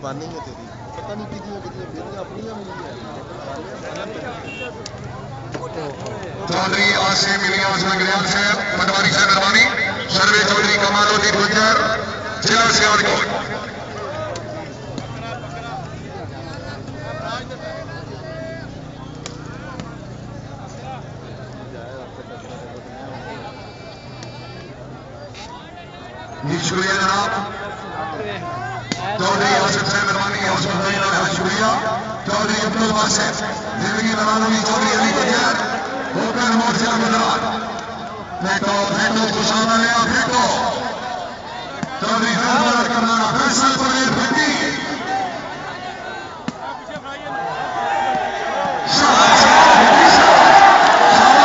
जबानी है तेरी पता नहीं कितनी कितनी बेटियां अपनी मिली है चौधरी आसिम इलियास मंगलियाल साहब पटवारी साहब मेहरबानी सर्वे चौधरी कमालुद्दीन गुज्जर जिला सियालकोट शुक्रिया जनाब चौधरी आसिफ साहब मेहरबानी शुक्रिया चौधरी अब्दुल वासिफ जिंदगी बनानी चौधरी अली गुज्जर होकर मोर्चा गुजरात फेंको फेंको खुशाना लिया फेंको चौधरी फैसल पटेल भट्टी